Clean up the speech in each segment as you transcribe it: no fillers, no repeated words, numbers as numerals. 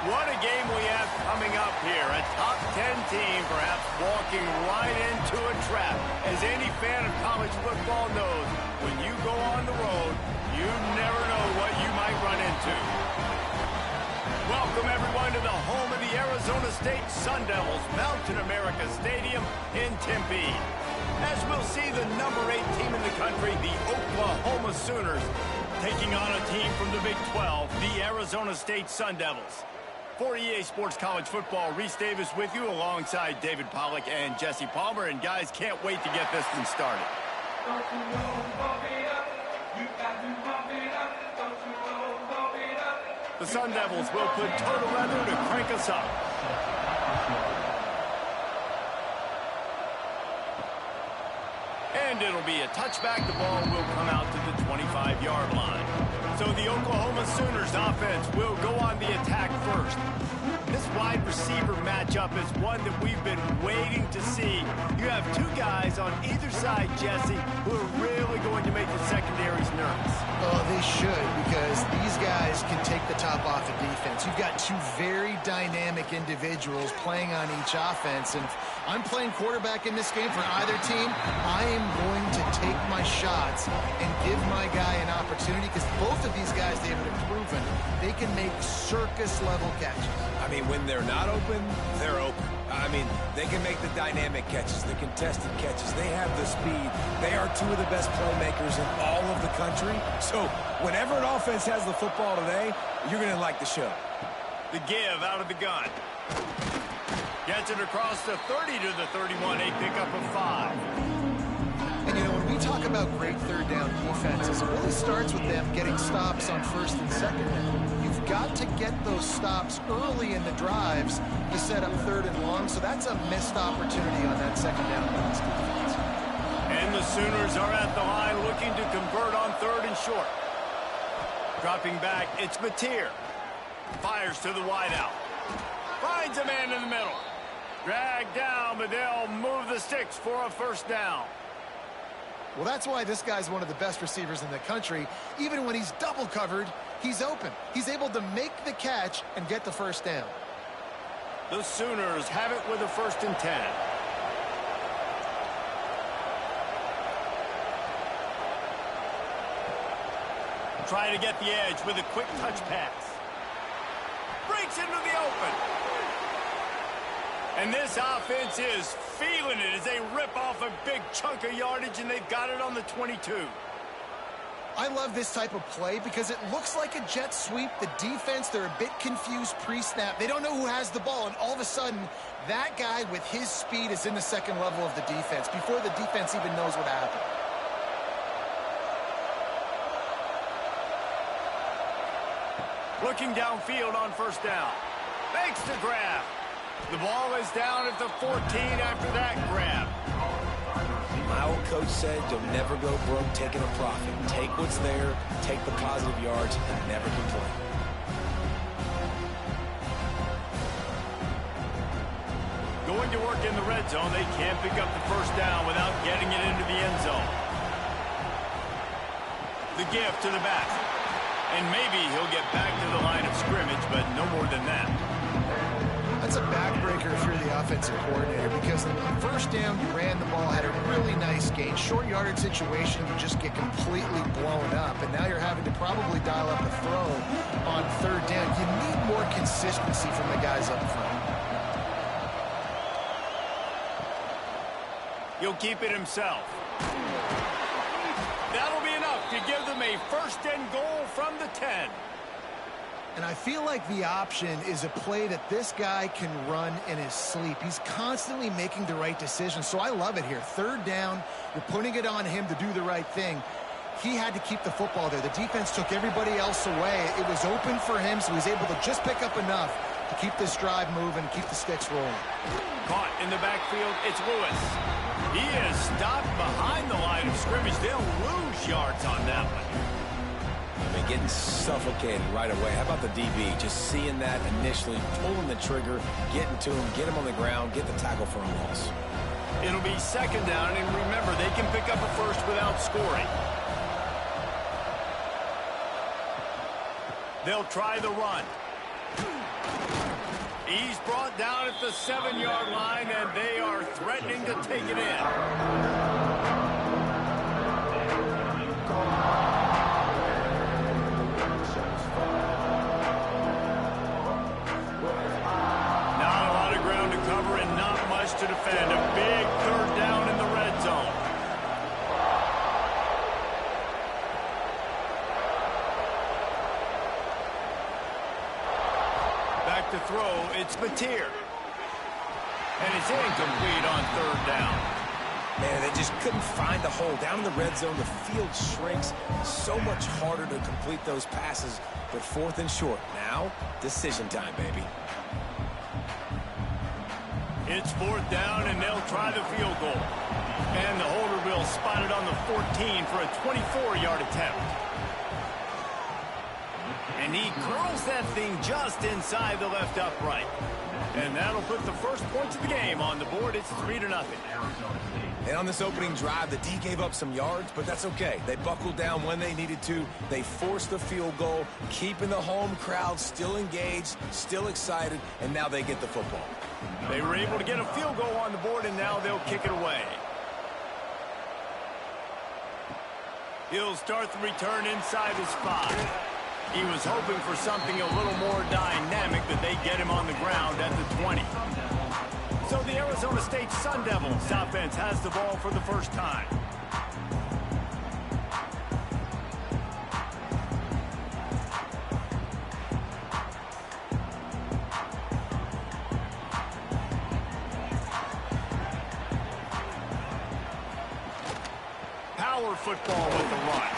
What a game we have coming up here. A top 10 team perhaps walking right into a trap. As any fan of college football knows, when you go on the road, you never know what you might run into. Welcome, everyone, to the home of the Arizona State Sun Devils, Mountain America Stadium in Tempe. As we'll see the number 8 team in the country, the Oklahoma Sooners, taking on a team from the Big 12, the Arizona State Sun Devils. For EA Sports College Football, Reese Davis with you alongside David Pollack and Jesse Palmer. And guys, can't wait to get this one started. The Sun Devils will put total leather to crank us up. And it'll be a touchback. The ball will come out to the 25-yard line. So the Oklahoma Sooners offense will go on the attack first. This wide receiver matchup is one that we've been waiting to see. You have two guys on either side, Jesse, who are really going to make the secondaries nervous. Oh, they should, because these guys can take the top off of defense. You've got two very dynamic individuals playing on each offense, and if I'm playing quarterback in this game for either team, I am going to take my shots and give my guy an opportunity, because both of these guys, they have proven they can make circus-level catches. I mean, when they're not open, they're open. I mean, they can make the dynamic catches, the contested catches. They have the speed. They are two of the best playmakers in all of the country. So whenever an offense has the football today, you're going to like the show. The give out of the gun. Gets it across the 30 to the 31, a pickup of 5. And, you know, when we talk about great third down defenses, it really starts with them getting stops on first and second down. You've got to get those stops early in the drives to set up third and long, so that's a missed opportunity on that second down pass defense. And the Sooners are at the line looking to convert on third and short. Dropping back, it's Mateer. Fires to the wideout. Finds a man in the middle. Dragged down, but they'll move the sticks for a first down. Well, that's why this guy's one of the best receivers in the country. Even when he's double covered, he's open. He's able to make the catch and get the first down. The Sooners have it with a 1st and 10. Try to get the edge with a quick touch pass. Breaks into the open. And this offense is feeling it as they rip off a big chunk of yardage, and they've got it on the 22. I love this type of play because it looks like a jet sweep. The defense, they're a bit confused pre-snap. They don't know who has the ball, and all of a sudden, that guy with his speed is in the second level of the defense before the defense even knows what happened. Looking downfield on first down. Makes the grab. The ball is down at the 14 after that grab. My old coach said you'll never go broke taking a profit. Take what's there, take the positive yards, and never complain. Going to work in the red zone. They can't pick up the first down without getting it into the end zone. The give to the back. And maybe he'll get back to the line of scrimmage, but no more than that. That's a backbreaker if you're the offensive coordinator, because on first down, you ran the ball, had a really nice gain. Short yardage situation, you just get completely blown up, and now you're having to probably dial up a throw on third down. You need more consistency from the guys up front. He'll keep it himself. That'll be enough to give them a 1st and goal from the 10. And I feel like the option is a play that this guy can run in his sleep. He's constantly making the right decision, so I love it here. Third down, you're putting it on him to do the right thing. He had to keep the football there. The defense took everybody else away. It was open for him, so he was able to just pick up enough to keep this drive moving, keep the sticks rolling. Caught in the backfield, it's Lewis. He is stopped behind the line of scrimmage. They'll lose yards on that one. I mean, getting suffocated right away. How about the DB? Just seeing that initially, pulling the trigger, getting to him, get him on the ground, get the tackle for a loss. It'll be 2nd down, and remember, they can pick up a first without scoring. They'll try the run. He's brought down at the 7-yard line, and they are threatening to take it in. Not a lot of ground to cover and not much to defend. A big third down in the red zone. Back to throw, it's Mateer. And it's incomplete on third down. Man, they just couldn't find the hole. Down in the red zone, the field shrinks. So much harder to complete those passes. But fourth and short. Now, decision time, baby. It's fourth down, and they'll try the field goal. And the holder will spot it on the 14 for a 24-yard attempt. And he curls that thing just inside the left upright. And that'll put the first points of the game on the board. It's 3-0. And on this opening drive, the D gave up some yards, but that's okay. They buckled down when they needed to. They forced the field goal, keeping the home crowd still engaged, still excited, and now they get the football. They were able to get a field goal on the board, and now they'll kick it away. He'll start the return inside his 5. He was hoping for something a little more dynamic, but they get him on the ground at the 20. So the Arizona State Sun Devils offense has the ball for the first time. Power football with the run.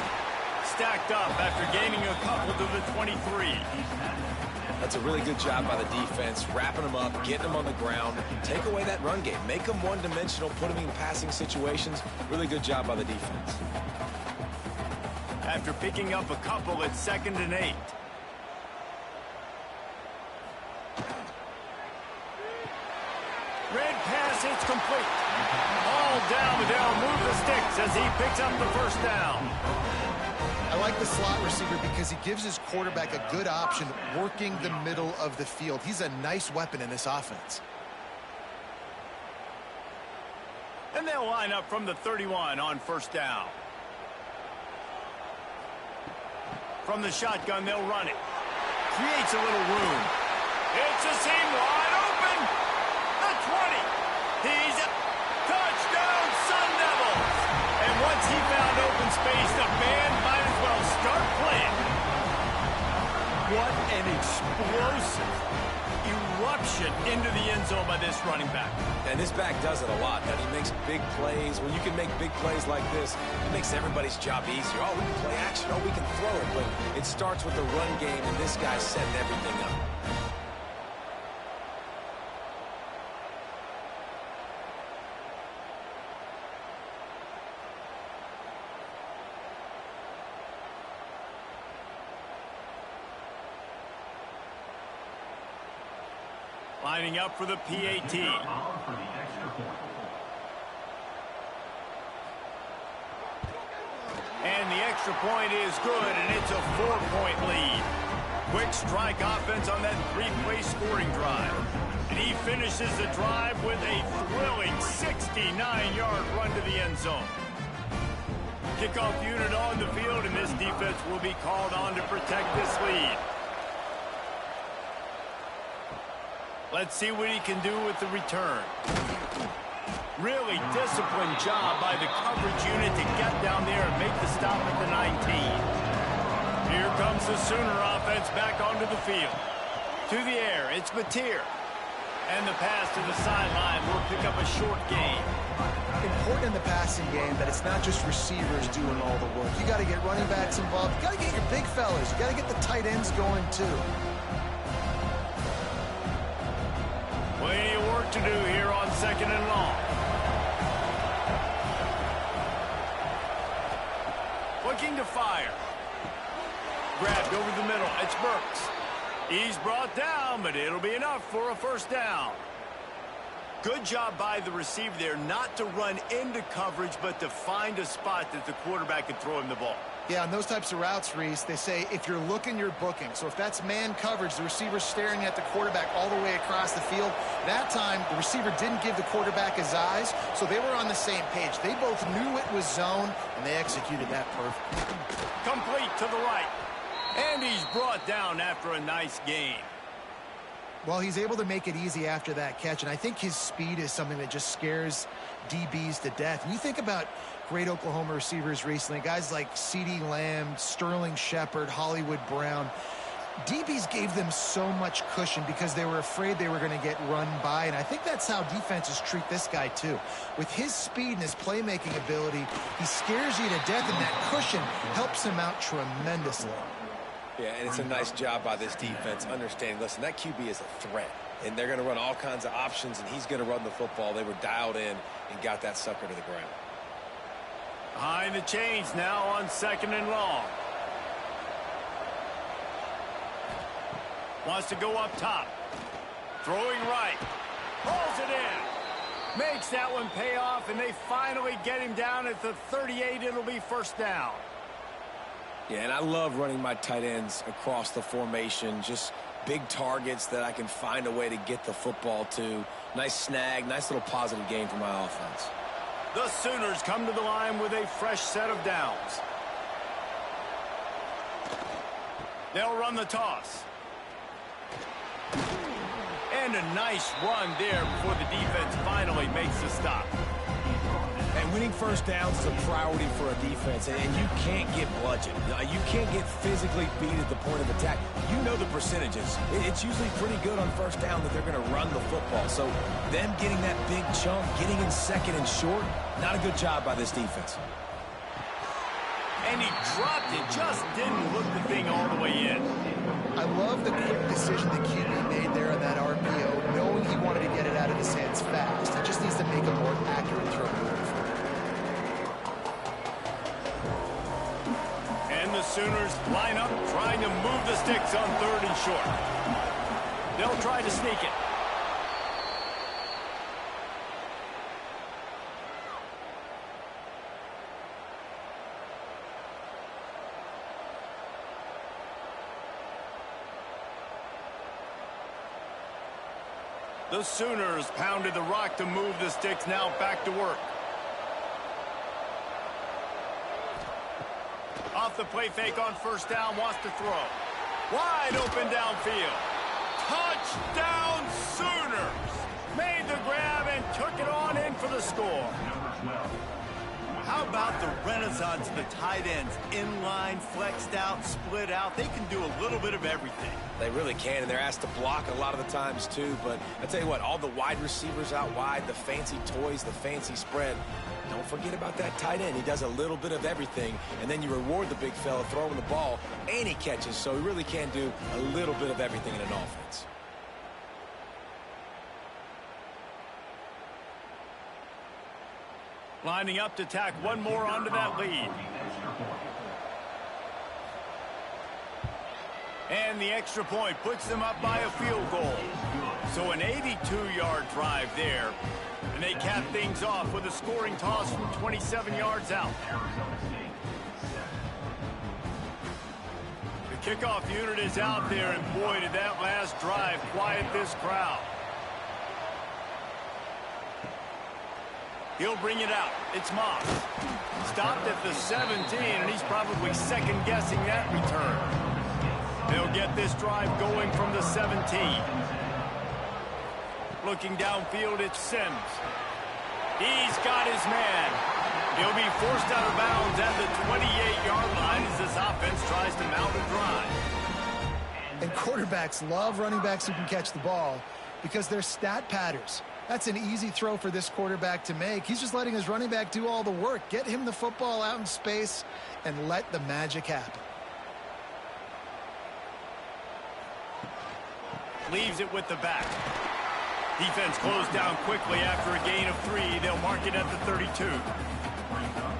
Stacked up after gaining a couple to the 23. That's a really good job by the defense, wrapping them up, getting them on the ground. Take away that run game. Make them one-dimensional, put them in passing situations. Really good job by the defense. After picking up a couple, it's 2nd and 8. Red pass, it's complete. All down, but they'll move the sticks as he picks up the first down. I like the slot receiver because he gives his quarterback a good option working the middle of the field. He's a nice weapon in this offense. And they'll line up from the 31 on first down. From the shotgun, they'll run it. Creates a little room. It's a seam wide open. The 20. He's a touchdown, Sun Devils. And once he found open space, the band might as well start playing. What an explosive eruption into the end zone by this running back. And this back does it a lot, and he makes big plays. When you can make big plays like this, it makes everybody's job easier. Oh, we can play action. Oh, we can throw it. But it starts with the run game, and this guy's setting everything up. Lining up for the PAT. And the extra point is good, and it's a 4-point lead. Quick strike offense on that 3-play scoring drive. And he finishes the drive with a thrilling 69-yard run to the end zone. Kickoff unit on the field, and this defense will be called on to protect this lead. Let's see what he can do with the return. Really disciplined job by the coverage unit to get down there and make the stop at the 19. Here comes the Sooner offense back onto the field. To the air, it's Mateer. And the pass to the sideline will pick up a short gain. Important in the passing game that it's not just receivers doing all the work. You got to get running backs involved. You got to get your big fellas. You got to get the tight ends going too. Plenty of work to do here on 2nd and long. Looking to fire. Grabbed over the middle. It's Burks. He's brought down, but it'll be enough for a first down. Good job by the receiver there not to run into coverage, but to find a spot that the quarterback could throw him the ball. Yeah, on those types of routes, Reese, they say if you're looking, you're booking. So if that's man coverage, the receiver's staring at the quarterback all the way across the field. That time, the receiver didn't give the quarterback his eyes, so they were on the same page. They both knew it was zone, and they executed that perfectly. Complete to the right. And he's brought down after a nice gain. Well, he's able to make it easy after that catch, and I think his speed is something that just scares DBs to death. And you think about great Oklahoma receivers recently, guys like CeeDee Lamb, Sterling Shepard, Hollywood Brown. DBs gave them so much cushion because they were afraid they were going to get run by, and I think that's how defenses treat this guy too. With his speed and his playmaking ability, he scares you to death, and that cushion helps him out tremendously. Yeah, and it's a nice job by this defense understanding, listen, that QB is a threat, and they're going to run all kinds of options, and he's going to run the football. They were dialed in and got that sucker to the ground. Behind the chains now on 2nd and long. Wants to go up top. Throwing right. Pulls it in. Makes that one pay off, and they finally get him down at the 38. It'll be first down. Yeah, and I love running my tight ends across the formation. Just big targets that I can find a way to get the football to. Nice snag, nice little positive gain for my offense. The Sooners come to the line with a fresh set of downs. They'll run the toss. And a nice run there before the defense finally makes the stop. And winning first downs is a priority for a defense, and you can't get bludgeoned. You can't get physically beat at the point of attack. You know the percentages. It's usually pretty good on first down that they're going to run the football. So them getting that big chunk, getting in second and short, not a good job by this defense. And he dropped it, just didn't look the thing all the way in. I love the quick decision the QB made there on that RPO, knowing he wanted to get it out of his hands fast. He just needs to make a more accurate throw moving forward. And the Sooners line up, trying to move the sticks on 3rd and short. They'll try to sneak it. The Sooners pounded the rock to move the sticks, now back to work. Off the play fake on first down, wants to throw. Wide open downfield. Touchdown Sooners! Made the grab and took it on in for the score. How about the renaissance of the tight ends? Inline, flexed out, split out. They can do a little bit of everything. They really can, and they're asked to block a lot of the times too. But I tell you what, all the wide receivers out wide, the fancy toys, the fancy spread, don't forget about that tight end. He does a little bit of everything, and then you reward the big fella throwing the ball, and he catches. So he really can do a little bit of everything in an offense. Lining up to tack one more onto that lead. And the extra point puts them up by a field goal. So an 82-yard drive there. And they cap things off with a scoring toss from 27 yards out. The kickoff unit is out there, and boy, did that last drive quiet this crowd. He'll bring it out. It's Moss. Stopped at the 17, and he's probably second-guessing that return. They'll get this drive going from the 17. Looking downfield, it's Sims. He's got his man. He'll be forced out of bounds at the 28-yard line as this offense tries to mount a drive. And quarterbacks love running backs who can catch the ball because they're stat patters. That's an easy throw for this quarterback to make. He's just letting his running back do all the work. Get him the football out in space and let the magic happen. Leaves it with the back. Defense closed down quickly after a gain of 3. They'll mark it at the 32.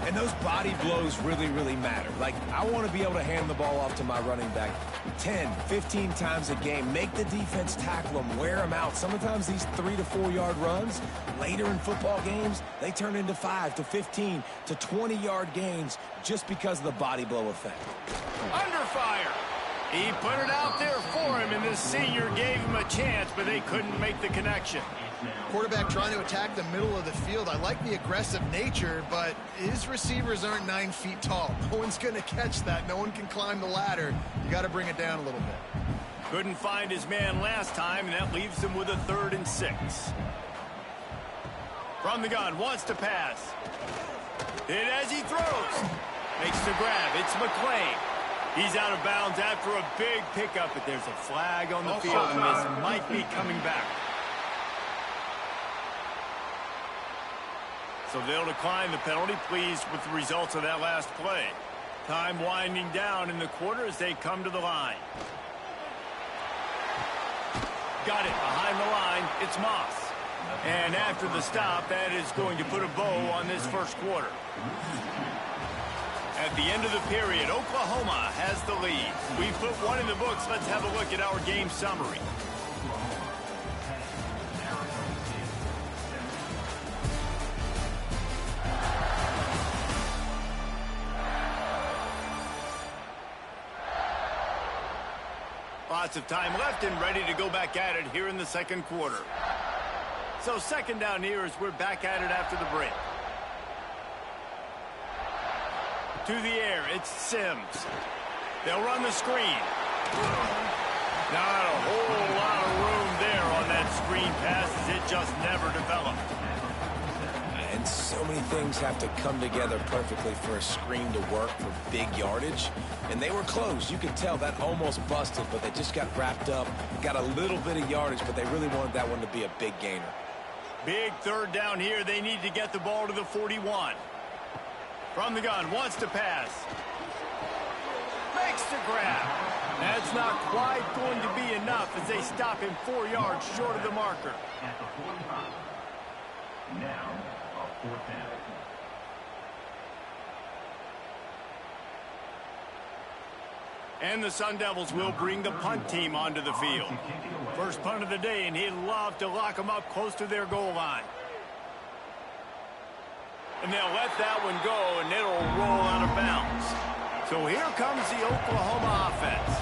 And those body blows really, really matter. Like, I want to be able to hand the ball off to my running back 10, 15 times a game. Make the defense tackle them, wear them out. Sometimes these 3 to 4 yard runs, later in football games, they turn into 5 to 15 to 20 yard gains just because of the body blow effect. Under fire. He put it out there for him, and this senior gave him a chance, but they couldn't make the connection. Quarterback trying to attack the middle of the field. I like the aggressive nature, but his receivers aren't 9 feet tall. No one's going to catch that. No one can climb the ladder. You got to bring it down a little bit. Couldn't find his man last time, and that leaves him with a 3rd and 6. From the gun, wants to pass. Hit as he throws. Makes the grab. It's McClain. He's out of bounds after a big pickup, but there's a flag on the field, and this might be coming back. So they'll decline the penalty, pleased with the results of that last play. Time winding down in the quarter as they come to the line. Got it behind the line. It's Moss. And after the stop, that is going to put a bow on this first quarter. At the end of the period, Oklahoma has the lead. We've put one in the books. Let's have a look at our game summary. Lots of time left and ready to go back at it here in the second quarter. So second down here as we're back at it after the break. To the air, it's Sims. They'll run the screen. Not a whole lot of room there on that screen pass as it just never developed. And so many things have to come together perfectly for a screen to work for big yardage. And they were close. You could tell that almost busted, but they just got wrapped up, got a little bit of yardage, but they really wanted that one to be a big gainer. Big 3rd down here. They need to get the ball to the 41. From the gun, wants to pass. Makes the grab. That's not quite going to be enough as they stop him 4 yards short of the marker. At the 45. Now, a 4th down. And the Sun Devils will bring the punt team onto the field. First punt of the day, and he'd love to lock them up close to their goal line. And they'll let that one go, and it'll roll out of bounds. So here comes the Oklahoma offense.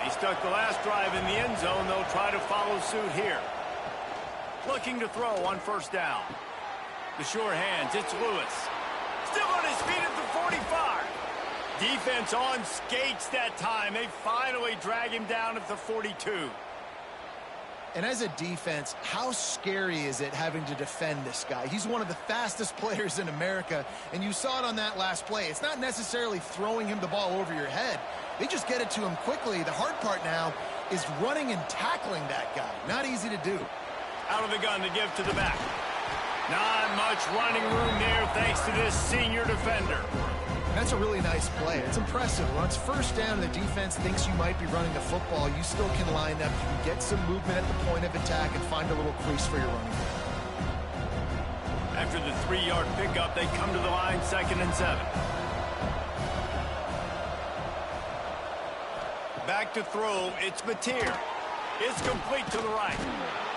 They stuck the last drive in the end zone. They'll try to follow suit here. Looking to throw on 1st down. The sure hands, it's Lewis. Still on his feet at the 45. Defense on skates that time. They finally drag him down at the 42. And as a defense, how scary is it having to defend this guy? He's one of the fastest players in America, and you saw it on that last play. It's not necessarily throwing him the ball over your head. They just get it to him quickly. The hard part now is running and tackling that guy. Not easy to do. Out of the gun to give to the back. Not much running room there thanks to this senior defender. That's a really nice play. It's impressive. When it's 1st down and the defense thinks you might be running the football, you still can line up. You can get some movement at the point of attack and find a little crease for your running back. After the 3-yard pickup, they come to the line 2nd and 7. Back to throw, it's Mateer. It's complete to the right.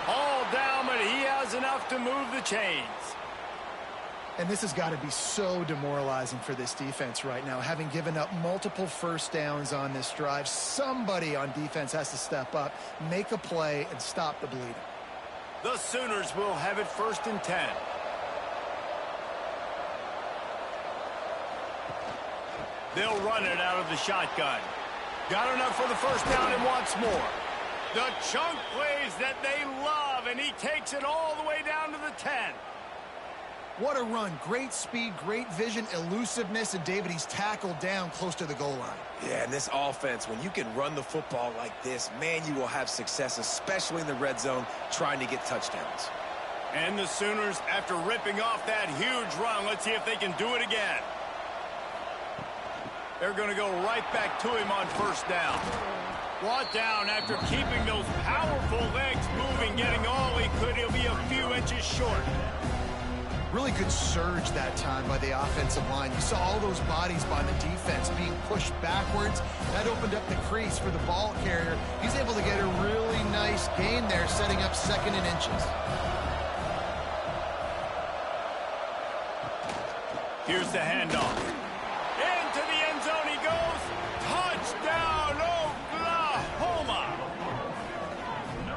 All down, but he has enough to move the chains. And this has got to be so demoralizing for this defense right now. Having given up multiple 1st downs on this drive, somebody on defense has to step up, make a play, and stop the bleeding. The Sooners will have it 1st and 10. They'll run it out of the shotgun. Got enough for the 1st down and wants more. The chunk plays that they love, and he takes it all the way down to the 10. What a run. Great speed, great vision, elusiveness, and David, he's tackled down close to the goal line. Yeah, and this offense, when you can run the football like this, man, you will have success, especially in the red zone, trying to get touchdowns. And the Sooners, after ripping off that huge run, let's see if they can do it again. They're going to go right back to him on 1st down. Brought down after keeping those powerful legs moving, getting all he could. He'll be a few inches short. Really good surge that time by the offensive line. You saw all those bodies by the defense being pushed backwards. That opened up the crease for the ball carrier. He's able to get a really nice gain there, setting up 2nd and inches. Here's the handoff. Into the end zone he goes. Touchdown, Oklahoma!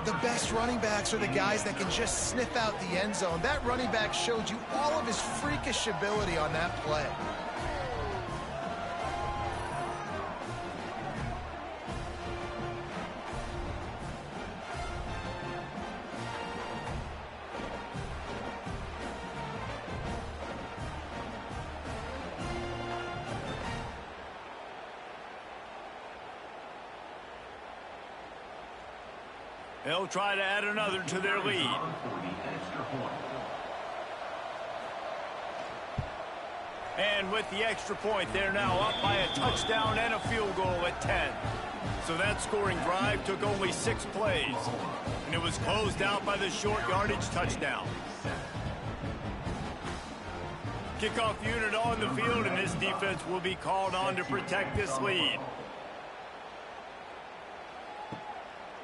The best running backs are the guys that can just sniff out the end zone. That running back showed you all of his freakish ability on that play. They'll try to add another to their lead. And with the extra point, they're now up by a touchdown and a field goal at 10. So that scoring drive took only 6 plays. And it was closed out by the short yardage touchdown. Kickoff unit on the field, and this defense will be called on to protect this lead.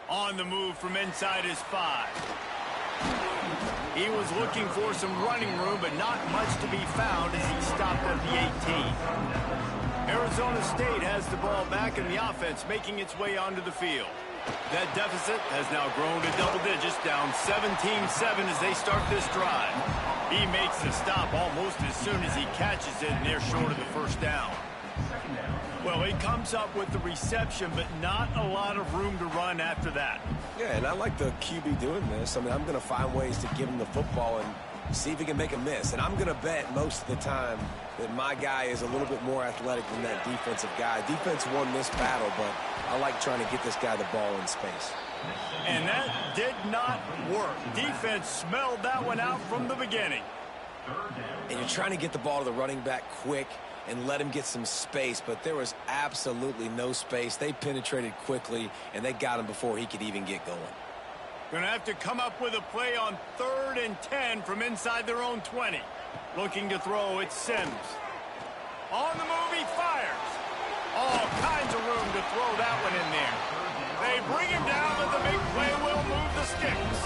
On the move from inside his 5. He was looking for some running room, but not much to be found as he stopped at the 18. Arizona State has the ball back in the offense, making its way onto the field. That deficit has now grown to double digits, down 17-7 as they start this drive. He makes the stop almost as soon as he catches it, and they're short of the first down. Well, he comes up with the reception, but not a lot of room to run after that. Yeah, and I like the QB doing this. I mean, I'm going to find ways to give him the football and see if he can make a miss. And I'm going to bet most of the time that my guy is a little bit more athletic than that defensive guy. Defense won this battle, but I like trying to get this guy the ball in space. And that did not work. Defense smelled that one out from the beginning. And you're trying to get the ball to the running back quick and let him get some space, but there was absolutely no space. They penetrated quickly, and they got him before he could even get going. Going to have to come up with a play on 3rd and 10 from inside their own 20. Looking to throw, it's Sims. On the move, he fires. All kinds of room to throw that one in there. They bring him down, but the big play will move the sticks.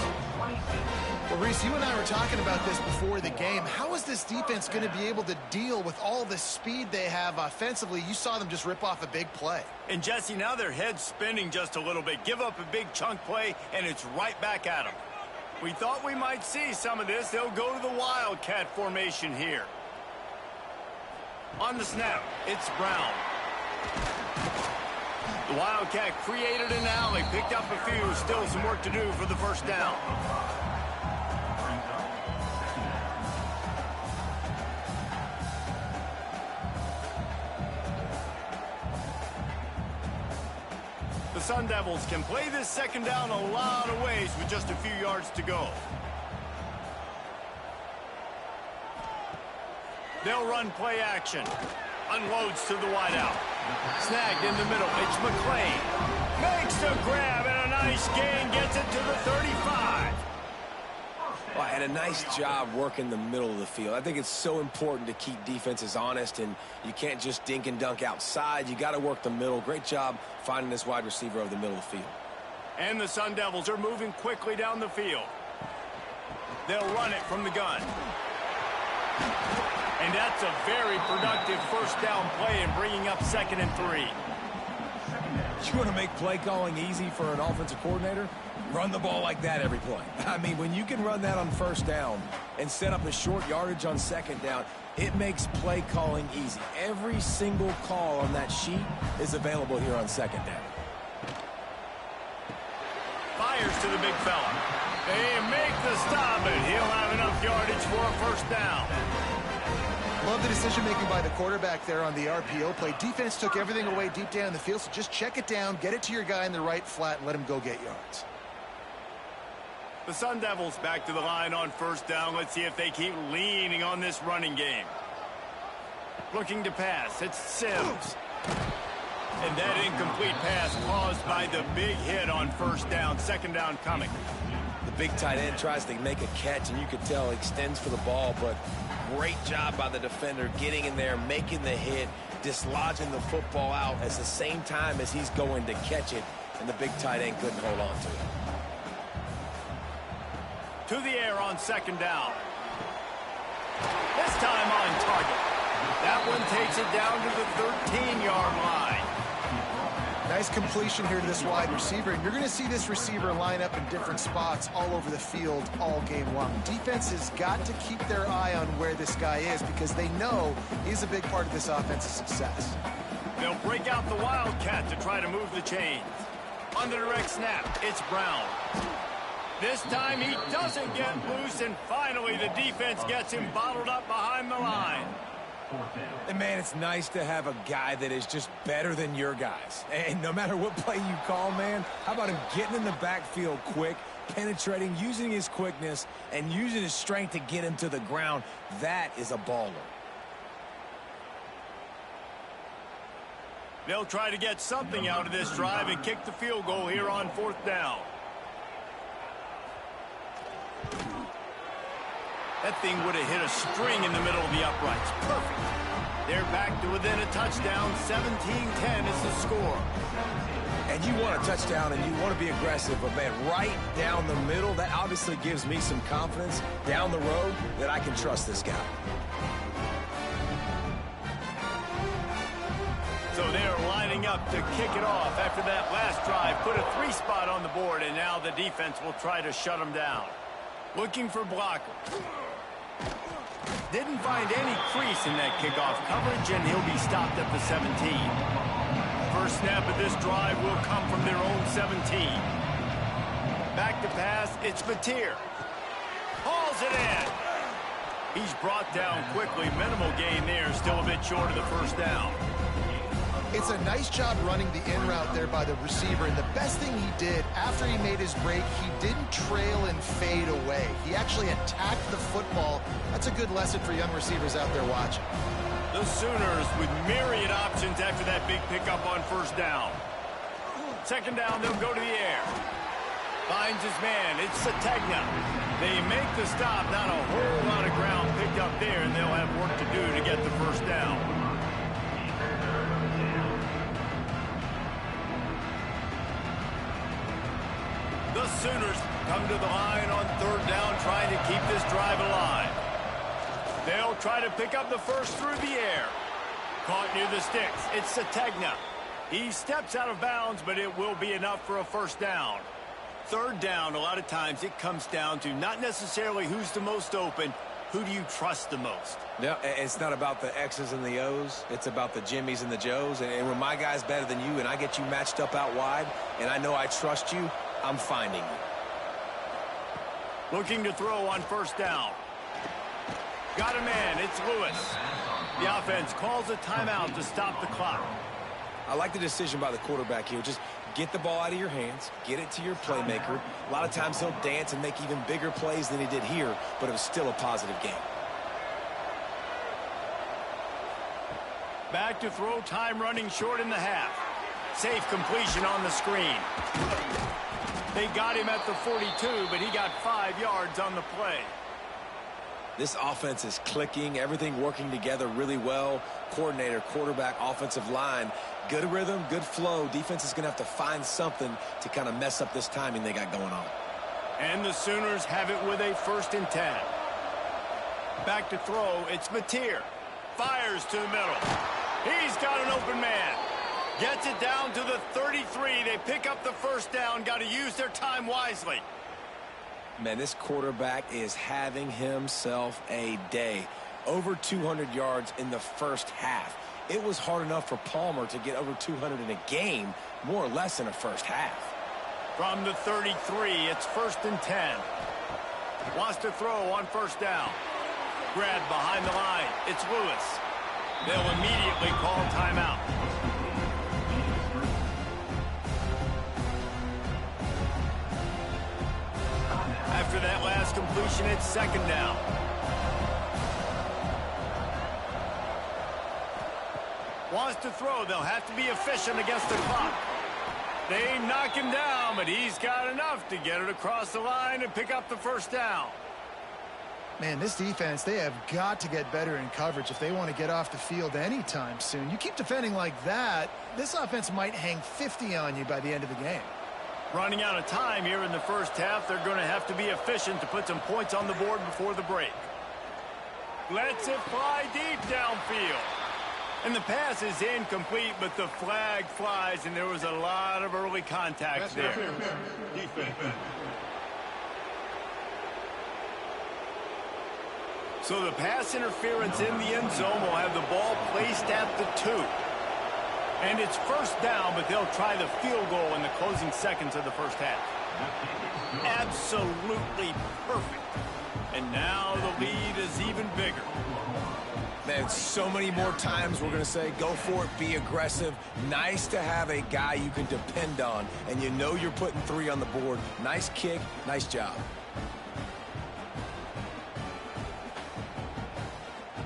Well, Reese, you and I were talking about this before the game. How is this defense going to be able to deal with all the speed they have offensively? You saw them just rip off a big play. And, Jesse, now their head's spinning just a little bit. Give up a big chunk play, and it's right back at them. We thought we might see some of this. They'll go to the Wildcat formation here. On the snap, it's Brown. The Wildcat created an alley, picked up a few. Still some work to do for the first down. The Sun Devils can play this second down a lot of ways with just a few yards to go. They'll run play action. Unloads to the wideout. Snagged in the middle. It's McClain. Makes the grab and a nice gain. Gets it to the 35. Well, and a nice job working the middle of the field. I think it's so important to keep defenses honest, and you can't just dink and dunk outside. You got to work the middle. Great job finding this wide receiver over the middle of the field. And the Sun Devils are moving quickly down the field. They'll run it from the gun. And that's a very productive first down play in bringing up 2nd and 3. You want to make play calling easy for an offensive coordinator? Run the ball like that every play. I mean, when you can run that on first down and set up a short yardage on second down, it makes play calling easy. Every single call on that sheet is available here on second down. Fires to the big fella. They make the stop, and he'll have enough yardage for a first down. Love the decision-making by the quarterback there on the RPO play. Defense took everything away deep down the field, so just check it down, get it to your guy in the right flat, and let him go get yards. The Sun Devils back to the line on first down. Let's see if they keep leaning on this running game. Looking to pass. It's Sims. And that incomplete pass caused by the big hit on first down. Second down coming. The big tight end tries to make a catch, and you can tell he extends for the ball, but great job by the defender getting in there, making the hit, dislodging the football out at the same time as he's going to catch it, and the big tight end couldn't hold on to it. To the air on second down. This time on target. That one takes it down to the 13-yard line. Nice completion here to this wide receiver, and you're going to see this receiver line up in different spots all over the field all game long. Defense has got to keep their eye on where this guy is because they know he's a big part of this offense's success. They'll break out the Wildcat to try to move the chains. On the direct snap, it's Brown. This time he doesn't get loose, and finally the defense gets him bottled up behind the line. And, man, it's nice to have a guy that is just better than your guys. And no matter what play you call, man, how about him getting in the backfield quick, penetrating, using his quickness, and using his strength to get him to the ground? That is a baller. They'll try to get something out of this drive and kick the field goal here on fourth down. That thing would have hit a string in the middle of the uprights. Perfect. They're back to within a touchdown. 17-10 is the score. And you want a touchdown and you want to be aggressive, but, man, right down the middle, that obviously gives me some confidence down the road that I can trust this guy. So they're lining up to kick it off after that last drive. Put a 3-spot on the board, and now the defense will try to shut them down. Looking for blocker. Didn't find any crease in that kickoff coverage, and he'll be stopped at the 17. First snap of this drive will come from their own 17. Back to pass, it's Mateer. Hauls it in. He's brought down quickly. Minimal gain there, still a bit short of the first down. It's a nice job running the in route there by the receiver, and the best thing he did after he made his break, he didn't trail and fade away. He actually attacked the football. That's a good lesson for young receivers out there watching. The Sooners with myriad options after that big pickup on first down. Second down, they'll go to the air. Finds his man, it's Sategna. They make the stop, not a whole lot of ground picked up there, and they'll have work to do to get the first down. The Sooners come to the line on third down, trying to keep this drive alive. They'll try to pick up the first through the air. Caught near the sticks. It's Sategna. He steps out of bounds, but it will be enough for a first down. Third down, a lot of times it comes down to not necessarily who's the most open, who do you trust the most? No, it's not about the X's and the O's. It's about the Jimmys and the Joes. And when my guy's better than you and I get you matched up out wide and I know I trust you, I'm finding you. Looking to throw on first down. Got a man. It's Lewis. The offense calls a timeout to stop the clock. I like the decision by the quarterback here. Just get the ball out of your hands. Get it to your playmaker. A lot of times he'll dance and make even bigger plays than he did here, but it was still a positive game. Back to throw, time running short in the half. Safe completion on the screen. They got him at the 42, but he got 5 yards on the play. This offense is clicking, everything working together really well. Coordinator, quarterback, offensive line, good rhythm, good flow. Defense is going to have to find something to kind of mess up this timing they got going on. And the Sooners have it with a 1st and 10. Back to throw, it's Mateer. Fires to the middle. He's got an open man. Gets it down to the 33. They pick up the first down. Got to use their time wisely. Man, this quarterback is having himself a day. Over 200 yards in the first half. It was hard enough for Palmer to get over 200 in a game, more or less in a first half. From the 33, it's 1st and 10. Wants to throw on first down. Grabbed behind the line. It's Lewis. They'll immediately call timeout. After that last completion, it's 2nd down. Wants to throw. They'll have to be efficient against the clock. They knock him down, but he's got enough to get it across the line and pick up the first down. Man, this defense, they have got to get better in coverage if they want to get off the field anytime soon. You keep defending like that, this offense might hang 50 on you by the end of the game. Running out of time here in the first half, they're going to have to be efficient to put some points on the board before the break. Lets it fly deep downfield. And the pass is incomplete, but the flag flies, and there was a lot of early contact there. So the pass interference in the end zone will have the ball placed at the 2. And it's first down, but they'll try the field goal in the closing seconds of the first half. Absolutely perfect. And now the lead is even bigger. Man, so many more times we're going to say, go for it, be aggressive. Nice to have a guy you can depend on, and you know you're putting 3 on the board. Nice kick, nice job.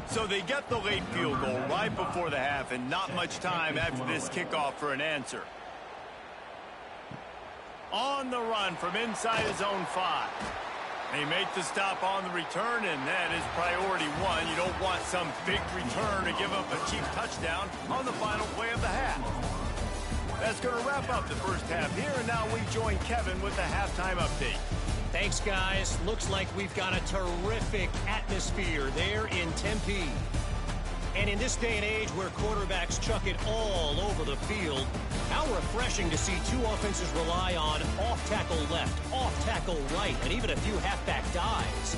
So they get the late field goal right before the half, and not much time after this kickoff for an answer. On the run from inside his own 5. They make the stop on the return, and that is priority 1. You don't want some big return to give up a cheap touchdown on the final play of the half. That's going to wrap up the first half here, and now we join Kevin with the halftime update. Thanks, guys. Looks like we've got a terrific atmosphere there in Tempe. And in this day and age where quarterbacks chuck it all over the field, how refreshing to see 2 offenses rely on off-tackle left, off-tackle right, and even a few halfback dives.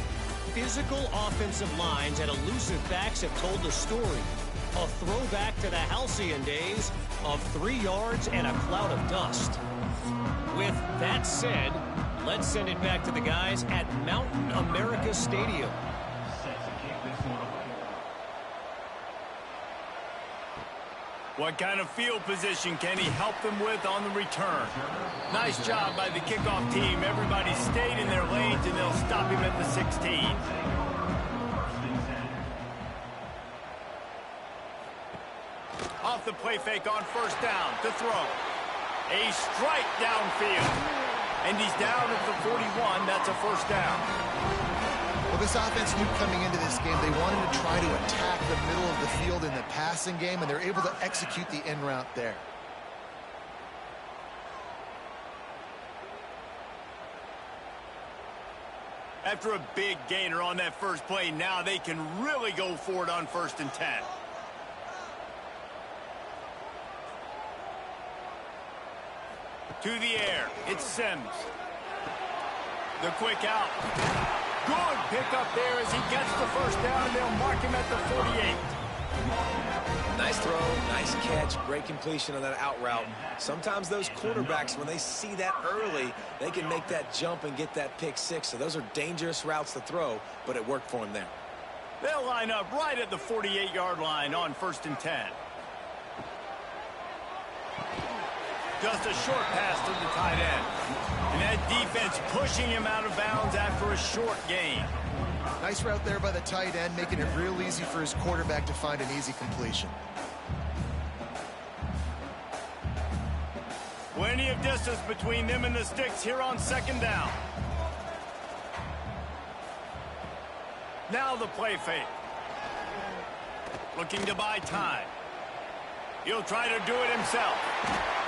Physical offensive lines and elusive backs have told the story. A throwback to the halcyon days of 3 yards and a cloud of dust. With that said, let's send it back to the guys at Mountain America Stadium. What kind of field position can he help them with on the return? Nice job by the kickoff team. Everybody stayed in their lanes, and they'll stop him at the 16. Off the play fake on first down to throw. A strike downfield. And he's down at the 41. That's a first down. Well, this offense knew coming into this game they wanted to try to attack the middle of the field in the passing game, and they're able to execute the in route there. After a big gainer on that first play, now they can really go for it on 1st and 10. To the air, it's Sims. The quick out. Good pickup there as he gets the first down, and they'll mark him at the 48. Nice throw, nice catch, great completion on that out route. Sometimes those quarterbacks, when they see that early, they can make that jump and get that pick 6. So those are dangerous routes to throw, but it worked for him there. They'll line up right at the 48-yard line on 1st and 10. Just a short pass to the tight end. And that defense pushing him out of bounds after a short gain. Nice route there by the tight end, making it real easy for his quarterback to find an easy completion. Plenty of distance between them and the sticks here on 2nd down. Now the play fake. Looking to buy time. He'll try to do it himself.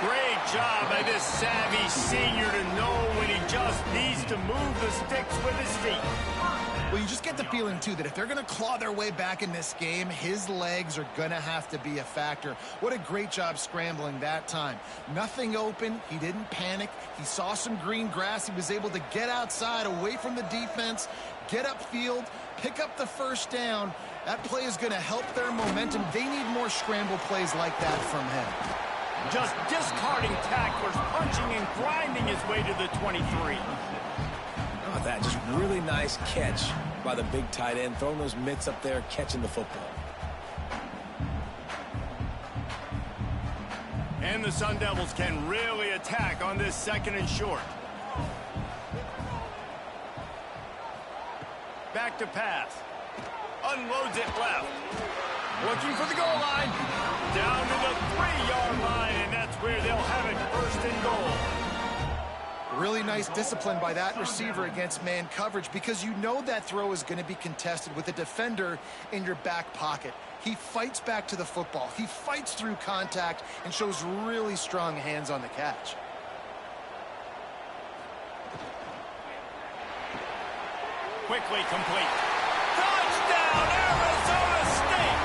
Great job by this savvy senior to know when he just needs to move the sticks with his feet. Well, you just get the feeling, too, that if they're going to claw their way back in this game, his legs are going to have to be a factor. What a great job scrambling that time. Nothing open. He didn't panic. He saw some green grass. He was able to get outside, away from the defense, get upfield, pick up the first down. That play is going to help their momentum. They need more scramble plays like that from him. Just discarding tacklers, punching and grinding his way to the 23. Oh, that just really nice catch by the big tight end, throwing those mitts up there, catching the football. And the Sun Devils can really attack on this 2nd and short. Back to pass. Unloads it left. Looking for the goal line. Down to the 3-yard line, and that's where they'll have it first and goal. Really nice discipline by that receiver against man coverage, because you know that throw is going to be contested with a defender in your back pocket. He fights back to the football. He fights through contact and shows really strong hands on the catch. Quickly complete. Touchdown, Arizona State!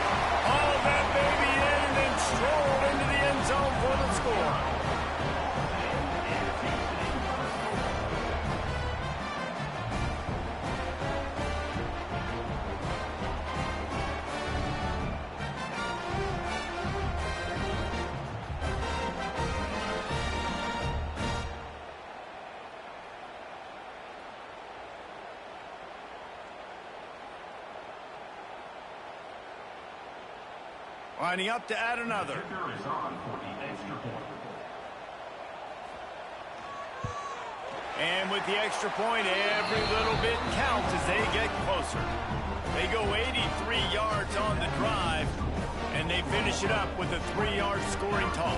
Hauled that baby in and then strolled into the end zone for the score. Lining up to add another. Kicker is on for the extra point. And with the extra point, every little bit counts as they get closer. They go 83 yards on the drive, and they finish it up with a 3-yard scoring toss.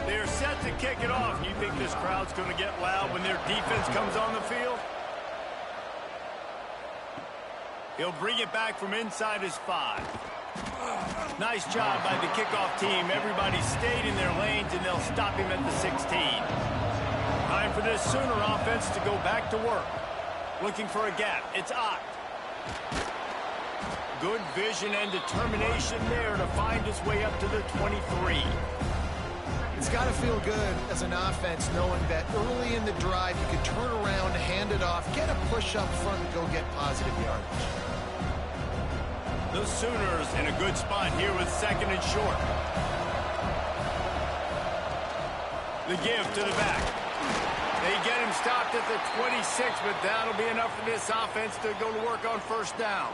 They're set to kick it off. You think this crowd's going to get loud when their defense comes on the field? He'll bring it back from inside his 5. Nice job by the kickoff team. Everybody stayed in their lanes, and they'll stop him at the 16. Time for this Sooner offense to go back to work. Looking for a gap. It's Ott. Good vision and determination there to find his way up to the 23. It's got to feel good as an offense knowing that early in the drive you can turn around, hand it off, get a push up front, and go get positive yardage. The Sooners in a good spot here with 2nd and short. The give to the back. They get him stopped at the 26, but that'll be enough for this offense to go to work on 1st down.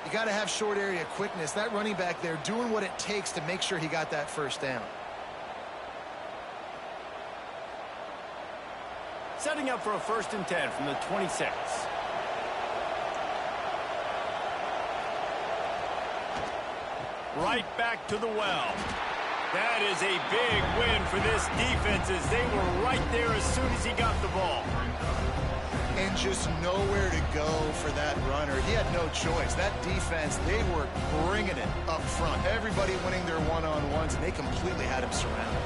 You got to have short area quickness. That running back there doing what it takes to make sure he got that 1st down. Setting up for a 1st and 10 from the 26. Right back to the well. That is a big win for this defense, as they were right there as soon as he got the ball. And just nowhere to go for that runner. He had no choice. That defense, they were bringing it up front. Everybody winning their one-on-ones, and they completely had him surrounded.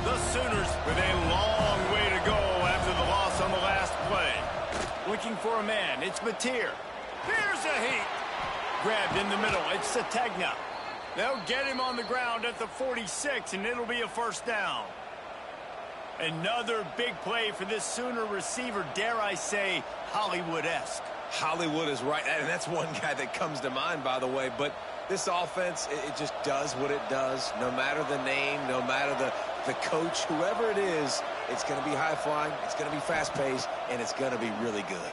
The Sooners with a long way to go after the loss on the last play. Looking for a man. It's Mateer. Here's a heat. Grabbed in the middle. It's Sategna. They'll get him on the ground at the 46, and it'll be a 1st down. Another big play for this Sooner receiver, dare I say, Hollywood-esque. Hollywood is right, and that's one guy that comes to mind, by the way. But this offense, it just does what it does. No matter the name, no matter the coach, whoever it is, it's going to be high-flying, it's going to be fast-paced, and it's going to be really good.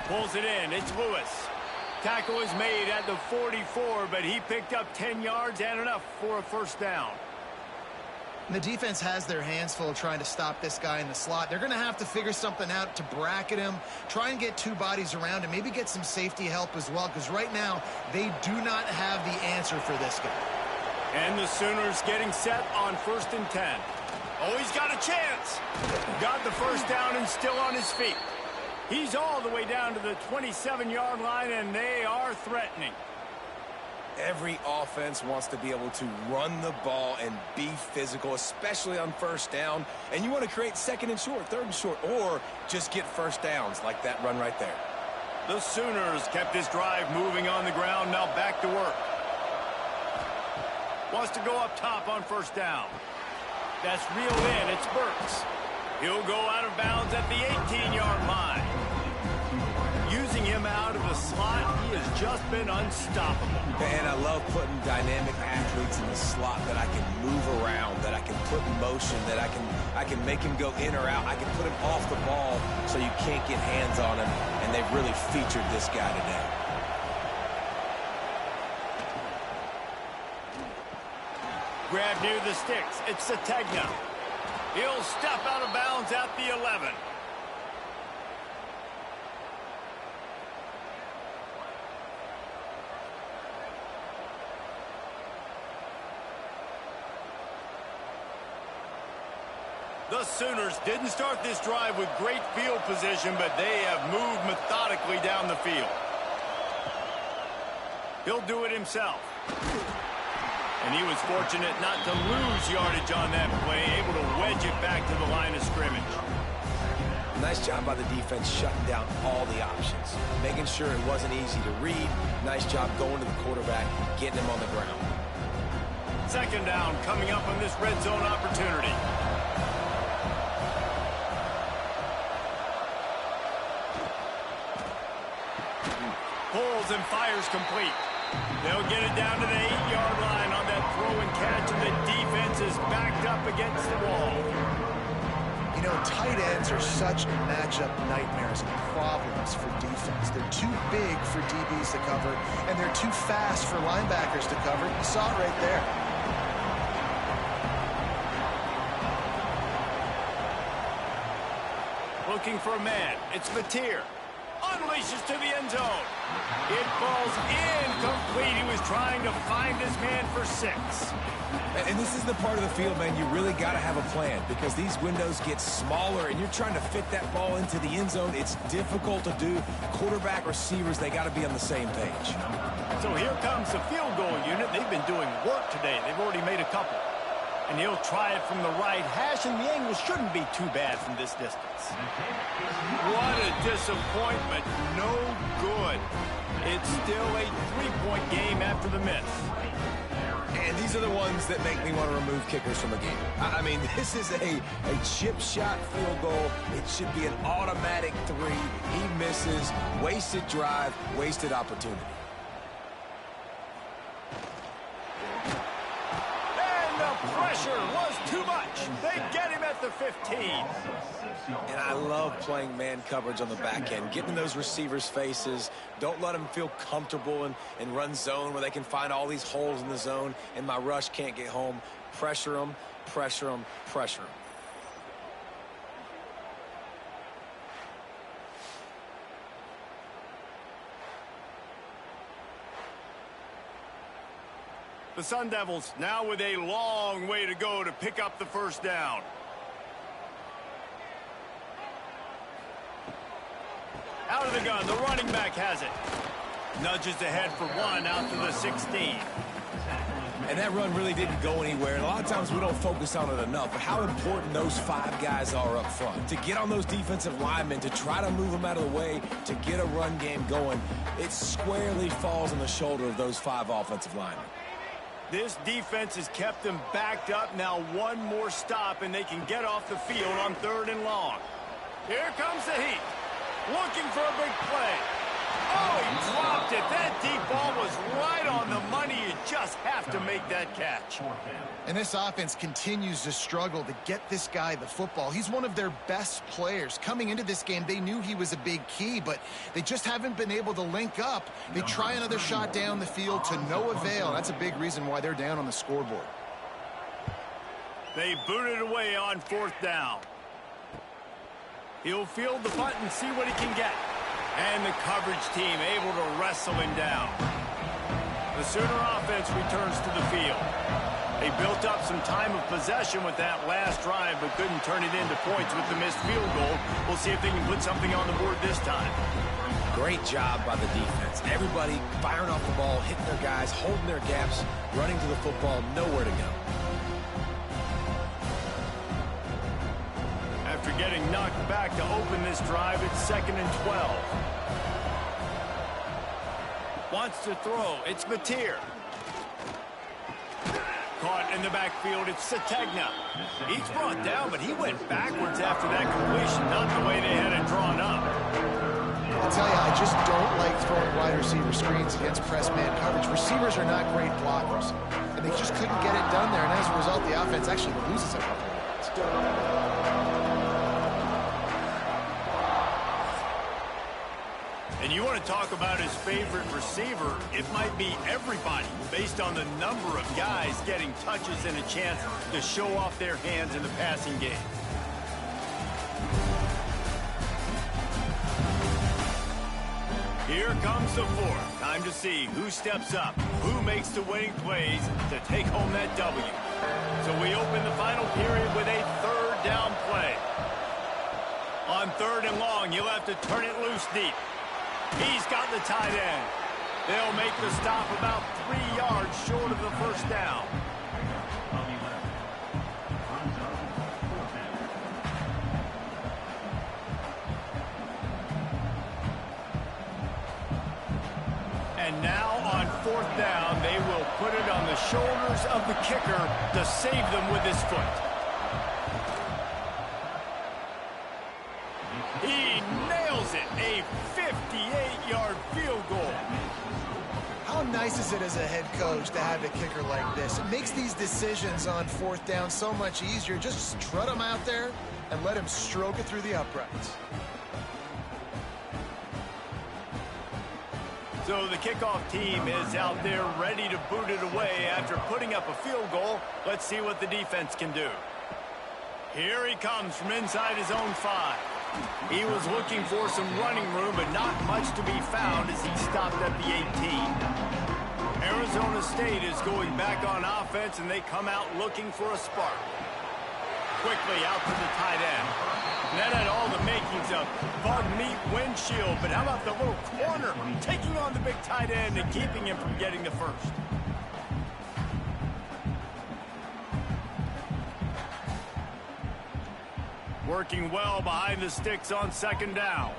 Pulls it in. It's Lewis. Tackle is made at the 44, but he picked up 10 yards and enough for a 1st down. And the defense has their hands full trying to stop this guy in the slot. They're going to have to figure something out to bracket him, try and get 2 bodies around him, maybe get some safety help as well, because right now they do not have the answer for this guy. And the Sooners getting set on 1st and 10. Oh, he's got a chance. Got the 1st down and still on his feet. He's all the way down to the 27-yard line, and they are threatening. Every offense wants to be able to run the ball and be physical, especially on 1st down. And you want to create 2nd and short, 3rd and short, or just get 1st downs like that run right there. The Sooners kept this drive moving on the ground, now back to work. Wants to go up top on 1st down. That's reeled in. It's Burks. He'll go out of bounds at the 18-yard line. Using him out of the slot, he has just been unstoppable. And I love putting dynamic athletes in the slot that I can move around, that I can put in motion, that I can make him go in or out. I can put him off the ball so you can't get hands on him, and they've really featured this guy today. Grab near the sticks. It's Sategna. He'll step out of bounds at the 11. The Sooners didn't start this drive with great field position, but they have moved methodically down the field. He'll do it himself. And he was fortunate not to lose yardage on that play, able to wedge it back to the line of scrimmage. Nice job by the defense shutting down all the options, making sure it wasn't easy to read. Nice job going to the quarterback, getting him on the ground. Second down coming up on this red zone opportunity. Pulls and fires complete. They'll get it down to the 8-yard line on that throw and catch, and the defense is backed up against the wall. You know, tight ends are such matchup nightmares and problems for defense. They're too big for DBs to cover, and they're too fast for linebackers to cover. You saw it right there. Looking for a man. It's Mateer. Unleashes to the end zone. It falls incomplete. He was trying to find his man for 6. And this is the part of the field, man, you really got to have a plan because these windows get smaller and you're trying to fit that ball into the end zone. It's difficult to do. Quarterback, receivers, they got to be on the same page. So here comes the field goal unit. They've been doing work today. They've already made a couple. And he'll try it from the right hash, and the angle shouldn't be too bad from this distance. What a disappointment. No good. It's still a 3-point game after the miss. And these are the ones that make me want to remove kickers from a game. I mean, this is a chip shot field goal. It should be an automatic 3. He misses. Wasted drive, wasted opportunity. Pressure was too much. They get him at the 15. And I love playing man coverage on the back end, getting in those receivers' faces. Don't let them feel comfortable and run zone where they can find all these holes in the zone and my rush can't get home. Pressure them, pressure them, pressure them. The Sun Devils now with a long way to go to pick up the first down. Out of the gun, the running back has it. Nudges ahead for 1 out to the 16. And that run really didn't go anywhere. And a lot of times we don't focus on it enough. But how important those 5 guys are up front. To get on those defensive linemen, to try to move them out of the way, to get a run game going, it squarely falls on the shoulder of those 5 offensive linemen. This defense has kept them backed up. Now one more stop, and they can get off the field on 3rd and long. Here comes the heat. Looking for a big play. Oh, he dropped it. That deep ball was right on the money. You just have to make that catch. And this offense continues to struggle to get this guy the football. He's one of their best players. Coming into this game, they knew he was a big key, but they just haven't been able to link up. They try another shot down the field to no avail. That's a big reason why they're down on the scoreboard. They boot it away on 4th down. He'll field the punt and see what he can get. And the coverage team able to wrestle him down. The Sooner offense returns to the field. They built up some time of possession with that last drive, but couldn't turn it into points with the missed field goal. We'll see if they can put something on the board this time. Great job by the defense. Everybody firing off the ball, hitting their guys, holding their gaps, running to the football, nowhere to go. After getting knocked back to open this drive, it's 2nd and 12. Wants to throw. It's Mateer. Caught in the backfield. It's Sategna. He's brought down, but he went backwards after that completion, not the way they had it drawn up. I'll tell you, I just don't like throwing wide receiver screens against press man coverage. Receivers are not great blockers, and they just couldn't get it done there, and as a result, the offense actually loses a couple of yards. And you want to talk about his favorite receiver, it might be everybody based on the number of guys getting touches and a chance to show off their hands in the passing game. Here comes the 4th. Time to see who steps up, who makes the winning plays to take home that W. So we open the final period with a 3rd down play. On 3rd and long, you'll have to turn it loose deep. He's got the tight end. They'll make the stop about 3 yards short of the first down. And now on 4th down, they will put it on the shoulders of the kicker to save them with his foot. He nails it, a 58-yard field goal. How nice is it as a head coach to have a kicker like this? It makes these decisions on 4th down so much easier. Just strut him out there and let him stroke it through the uprights. So the kickoff team is out there ready to boot it away after putting up a field goal. Let's see what the defense can do. Here he comes from inside his own 5. He was looking for some running room, but not much to be found as he stopped at the 18. Arizona State is going back on offense, and they come out looking for a spark. Quickly out to the tight end. That had all the makings of bug meat windshield, but how about the little corner taking on the big tight end and keeping him from getting the first? Working well behind the sticks on 2nd down.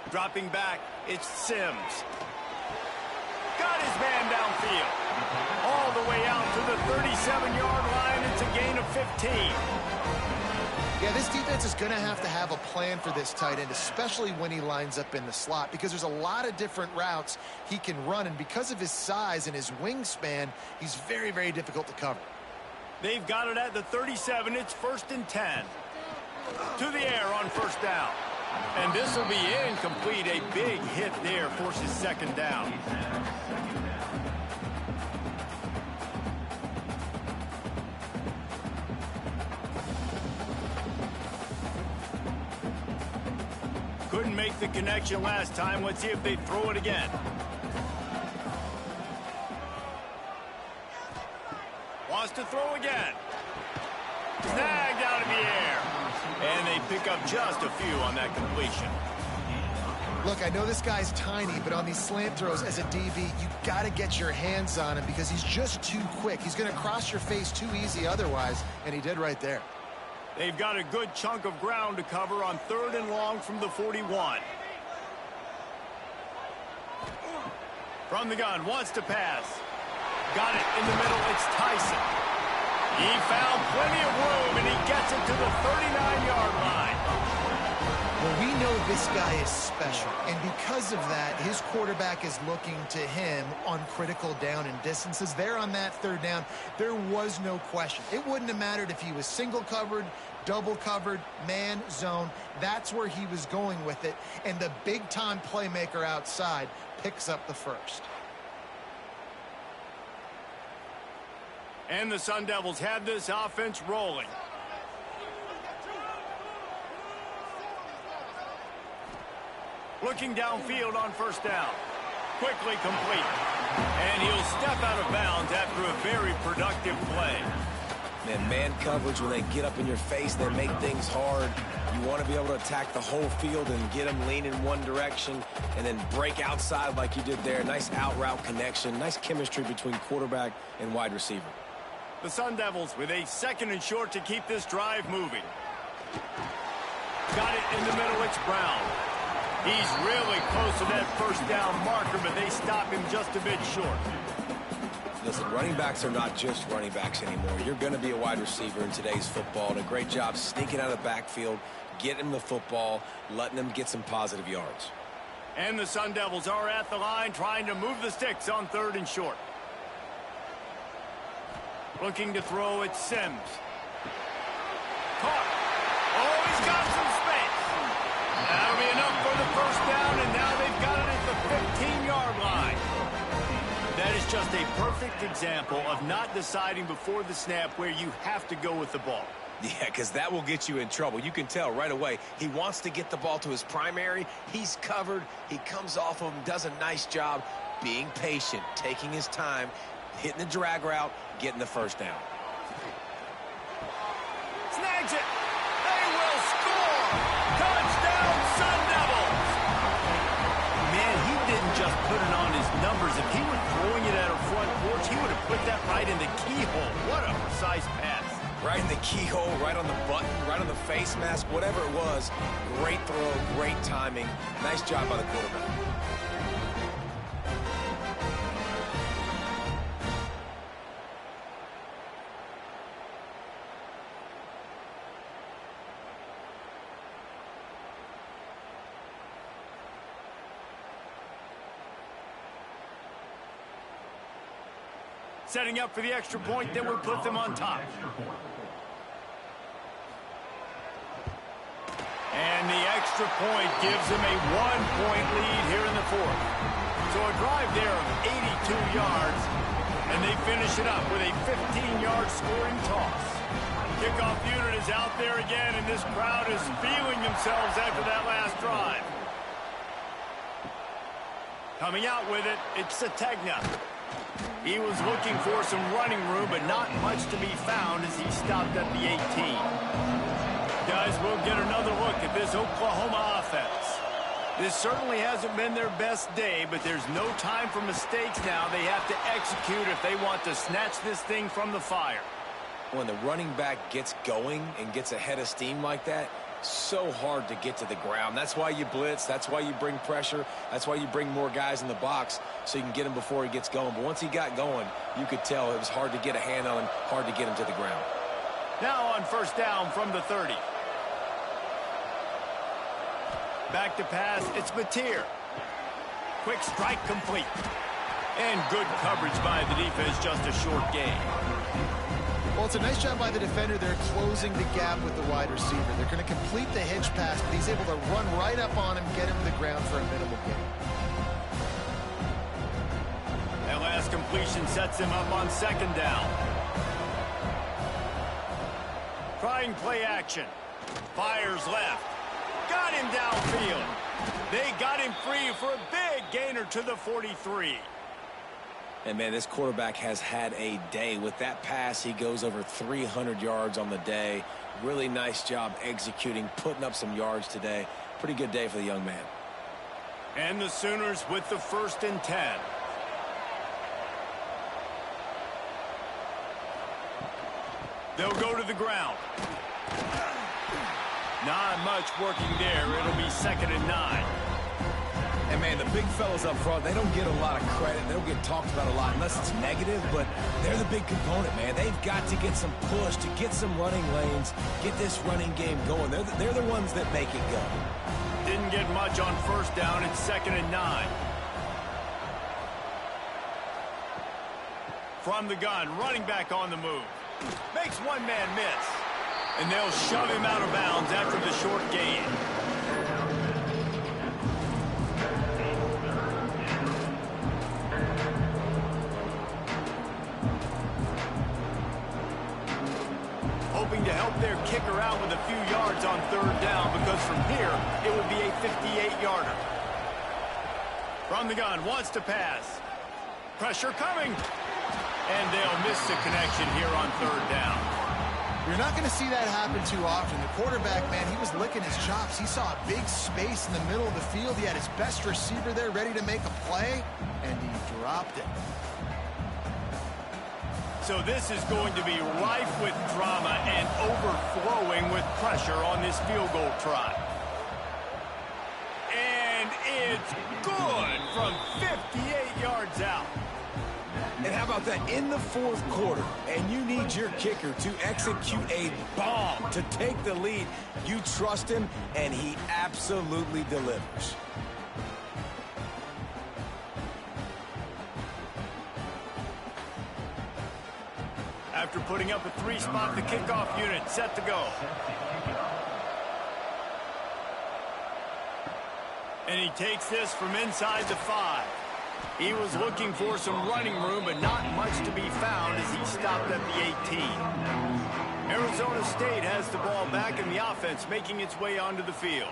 Dropping back, it's Sims. Got his man downfield. All the way out to the 37-yard line. It's a gain of 15. Yeah, this defense is going to have a plan for this tight end, especially when he lines up in the slot, because there's a lot of different routes he can run, and because of his size and his wingspan, he's very, very difficult to cover. They've got it at the 37. It's 1st and 10. To the air on 1st down. And this will be incomplete. A big hit there forces 2nd down. Couldn't make the connection last time. Let's see if they throw it again. Wants to throw again. Snagged out of the air. And they pick up just a few on that completion. Look, I know this guy's tiny, but on these slant throws as a DB, you got to get your hands on him because he's just too quick. He's going to cross your face too easy otherwise, and he did right there. They've got a good chunk of ground to cover on 3rd and long from the 41. From the gun, wants to pass. Got it in the middle, it's Tyson. He found plenty of room, and he gets it to the 39-yard line. Well, we know this guy is special, and because of that, his quarterback is looking to him on critical down and distances. There on that 3rd down, there was no question. It wouldn't have mattered if he was single covered, double covered, man, zone. That's where he was going with it, and the big-time playmaker outside picks up the first. And the Sun Devils have this offense rolling. Looking downfield on 1st down. Quickly complete. And he'll step out of bounds after a very productive play. Man coverage, when they get up in your face, they make things hard. You want to be able to attack the whole field and get them lean in one direction and then break outside like you did there. Nice out route connection. Nice chemistry between quarterback and wide receiver. The Sun Devils with a 2nd and short to keep this drive moving. Got it in the middle, it's Brown. He's really close to that 1st down marker, but they stop him just a bit short. Listen, running backs are not just running backs anymore. You're going to be a wide receiver in today's football. And a great job sneaking out of the backfield, getting them the football, letting them get some positive yards. And the Sun Devils are at the line trying to move the sticks on 3rd and short. Looking to throw at Sims. Caught. Oh, he's got some space. That'll be enough for the 1st down, and now they've got it at the 15-yard line. That is just a perfect example of not deciding before the snap where you have to go with the ball. Yeah, because that will get you in trouble. You can tell right away he wants to get the ball to his primary. He's covered. He comes off of him, does a nice job being patient, taking his time, hitting the drag route, getting the first down. Snags it. They will score. Touchdown, Sun Devils. Man, he didn't just put it on his numbers. If he were throwing it at a front porch, he would have put that right in the keyhole. What a precise pass. Right in the keyhole, right on the button, right on the face mask, whatever it was. Great throw, great timing. Nice job by the quarterback. Setting up for the extra point that would put them on top. And the extra point gives them a 1-point lead here in the fourth. So a drive there of 82 yards, and they finish it up with a 15-yard scoring toss. Kickoff unit is out there again, and this crowd is feeling themselves after that last drive. Coming out with it, it's Sategna. He was looking for some running room, but not much to be found as he stopped at the 18. Guys, we'll get another look at this Oklahoma offense. This certainly hasn't been their best day, but there's no time for mistakes now. They have to execute if they want to snatch this thing from the fire. When the running back gets going and gets ahead of steam like that, so hard to get to the ground. That's why you blitz. That's why you bring pressure. That's why you bring more guys in the box so you can get him before he gets going. But once he got going, you could tell it was hard to get a hand on him, hard to get him to the ground. Now on first down from the 30. Back to pass, it's Mateer. Quick strike complete. And good coverage by the defense, just a short gain. Well, it's a nice job by the defender. They're closing the gap with the wide receiver. They're going to complete the hitch pass, but he's able to run right up on him, get him to the ground for a minimal gain. That last completion sets him up on second down. Trying play action. Fires left. Got him downfield. They got him free for a big gainer to the 43. And, man, this quarterback has had a day. With that pass, he goes over 300 yards on the day. Really nice job executing, putting up some yards today. Pretty good day for the young man. And the Sooners with the 1st and 10. They'll go to the ground. Not much working there. It'll be 2nd and 9. And, man, the big fellas up front, they don't get a lot of credit. They don't get talked about a lot unless it's negative, but they're the big component, man. They've got to get some push, to get some running lanes, get this running game going. They're the ones that make it go. Didn't get much on first down. It's 2nd and 9. From the gun, running back on the move. Makes one man miss. And they'll shove him out of bounds after the short gain. Hoping to help their kicker out with a few yards on third down, because from here, it will be a 58-yarder. From the gun, wants to pass. Pressure coming. And they'll miss the connection here on third down. You're not going to see that happen too often. The quarterback, man, he was licking his chops. He saw a big space in the middle of the field. He had his best receiver there ready to make a play, and he dropped it. So this is going to be rife with drama and overflowing with pressure on this field goal try. And it's good from 58 yards out. And how about that, in the fourth quarter, and you need your kicker to execute a bomb to take the lead. You trust him, and he absolutely delivers. After putting up a 3-spot, the kickoff unit set to go. And he takes this from inside the 5. He was looking for some running room, but not much to be found as he stopped at the 18. Arizona State has the ball back in the offense, making its way onto the field.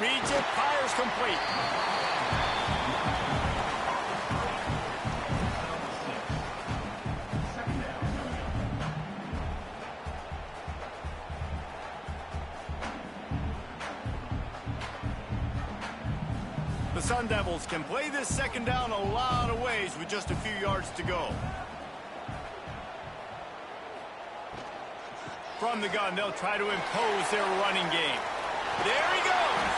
Reads it, fires complete. Sun Devils can play this second down a lot of ways with just a few yards to go. From the gun, they'll try to impose their running game. There he goes.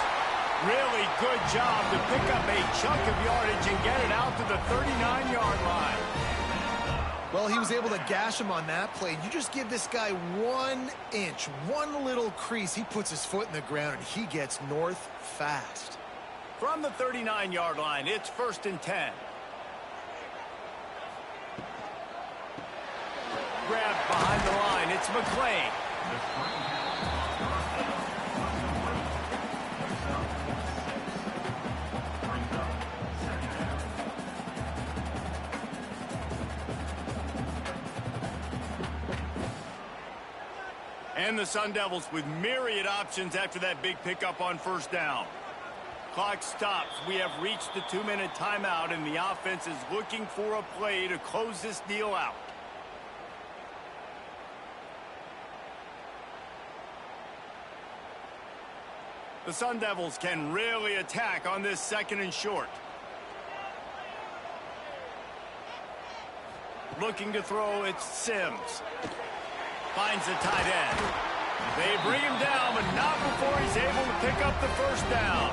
Really good job to pick up a chunk of yardage and get it out to the 39-yard line. Well, he was able to gash him on that play. You just give this guy 1 inch, one little crease. He puts his foot in the ground, and he gets north fast. From the 39-yard line, it's 1st and 10. Grabbed behind the line, it's McClain. And the Sun Devils with myriad options after that big pickup on 1st down. Clock stops. We have reached the 2-minute timeout, and the offense is looking for a play to close this deal out. The Sun Devils can really attack on this 2nd and short. Looking to throw, it's Sims. Finds the tight end. They bring him down, but not before he's able to pick up the 1st down.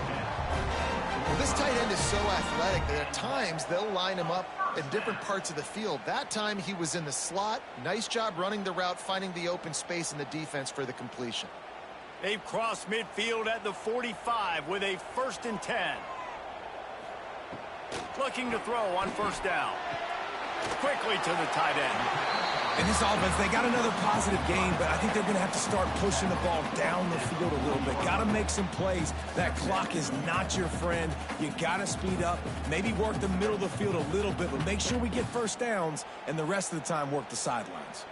Well, this tight end is so athletic that at times they'll line him up in different parts of the field. That time he was in the slot. Nice job running the route, finding the open space in the defense for the completion. They've crossed midfield at the 45 with a 1st and 10. Looking to throw on 1st down. Quickly to the tight end. In this offense, they got another positive game, but I think they're going to have to start pushing the ball down the field a little bit. Got to make some plays. That clock is not your friend. You got to speed up, maybe work the middle of the field a little bit, but make sure we get 1st downs, and the rest of the time work the sidelines.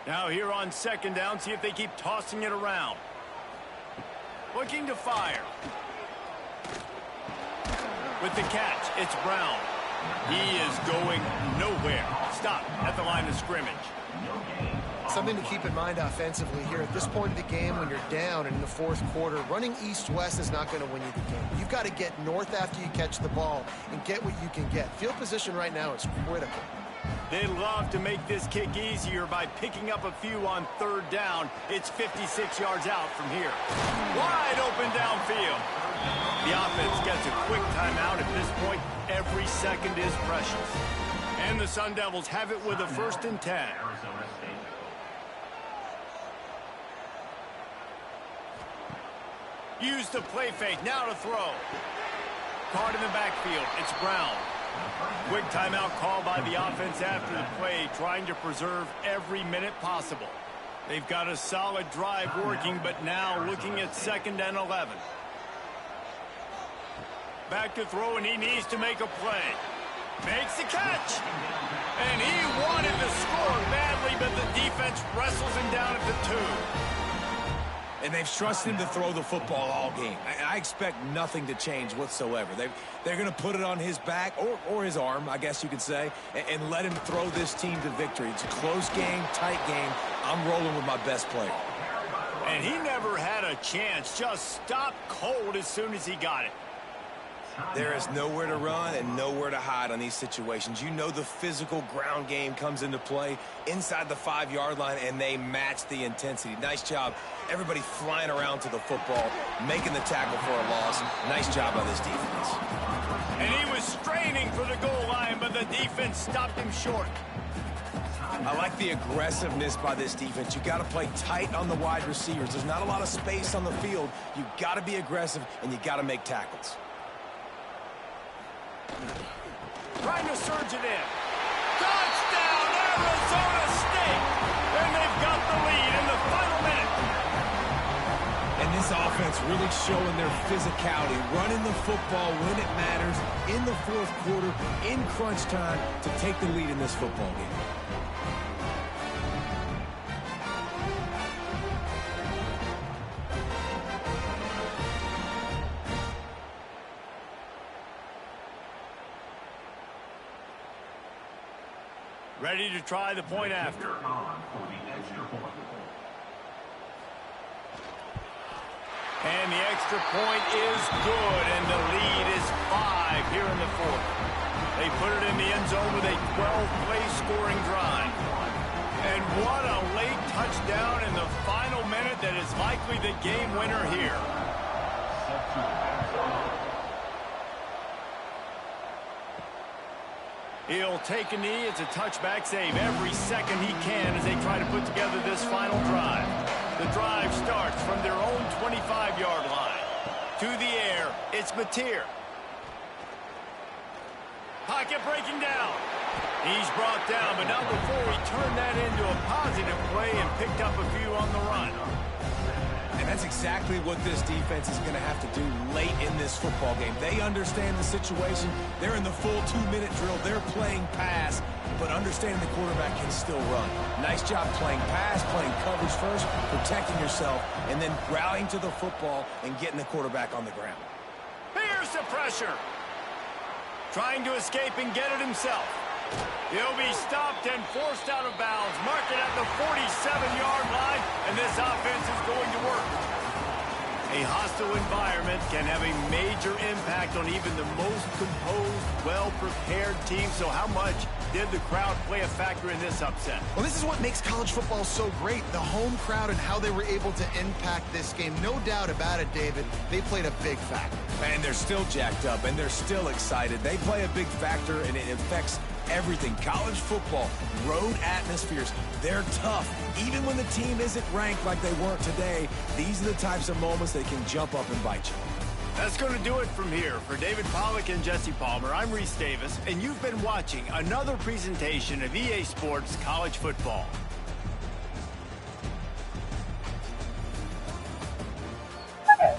Now here on 2nd down, see if they keep tossing it around. Looking to fire. With the catch, it's Brown. He is going nowhere. Stop at the line of scrimmage. Something to keep in mind offensively here at this point of the game when you're down and in the 4th quarter, running east-west is not going to win you the game. You've got to get north after you catch the ball and get what you can get. Field position right now is critical. They love to make this kick easier by picking up a few on 3rd down. It's 56 yards out from here. Wide open downfield. The offense gets a quick timeout at this point. Every second is precious. And the Sun Devils have it with a 1st and 10. Use the play fake. Now to throw. Caught in the backfield. It's Brown. Quick timeout call by the offense after the play, trying to preserve every minute possible. They've got a solid drive working, but now looking at 2nd and 11. Back to throw, and he needs to make a play. Makes the catch. And he wanted to score badly, but the defense wrestles him down at the 2. And they've trusted him to throw the football all game. I expect nothing to change whatsoever. They're going to put it on his back, or his arm, I guess you could say, and let him throw this team to victory. It's a close game, tight game. I'm rolling with my best player. And he never had a chance. Just stopped cold as soon as he got it. There is nowhere to run and nowhere to hide on these situations. You know the physical ground game comes into play inside the 5-yard line, and they match the intensity. Nice job. Everybody flying around to the football, making the tackle for a loss. Nice job by this defense. And he was straining for the goal line, but the defense stopped him short. I like the aggressiveness by this defense. You got to play tight on the wide receivers. There's not a lot of space on the field. You got to be aggressive, and you got to make tackles. Trying to surge it in. Touchdown, Arizona State! And they've got the lead in the final minute. And this offense really showing their physicality, running the football when it matters, in the 4th quarter, in crunch time, to take the lead in this football game. Ready to try the point after. And the extra point is good, and the lead is 5 here in the fourth. They put it in the end zone with a 12-play scoring drive. And what a late touchdown in the final minute that is likely the game winner here. He'll take a knee. It's a touchback save every second he can as they try to put together this final drive. The drive starts from their own 25-yard line. To the air, it's Mateer. Pocket breaking down. He's brought down, but not before he turned that into a positive play and picked up a few on the run. And that's exactly what this defense is going to have to do late in this football game. They understand the situation. They're in the full 2-minute drill. They're playing pass, but understanding the quarterback can still run. Nice job playing pass, playing coverage first, protecting yourself, and then rallying to the football and getting the quarterback on the ground. Here's the pressure. Trying to escape and get it himself. He'll be stopped and forced out of bounds. Mark it at the 47-yard line, and this offense is going to work. A hostile environment can have a major impact on even the most composed, well-prepared team. So how much did the crowd play a factor in this upset? Well, this is what makes college football so great, the home crowd and how they were able to impact this game. No doubt about it, David, they played a big factor. And they're still jacked up, and they're still excited. They play a big factor, and it affects everything. College football, road atmospheres, they're tough. Even when the team isn't ranked like they weren't today, these are the types of moments that can jump up and bite you. That's going to do it from here. For David Pollack and Jesse Palmer, I'm Reese Davis, and you've been watching another presentation of EA Sports College Football. Okay.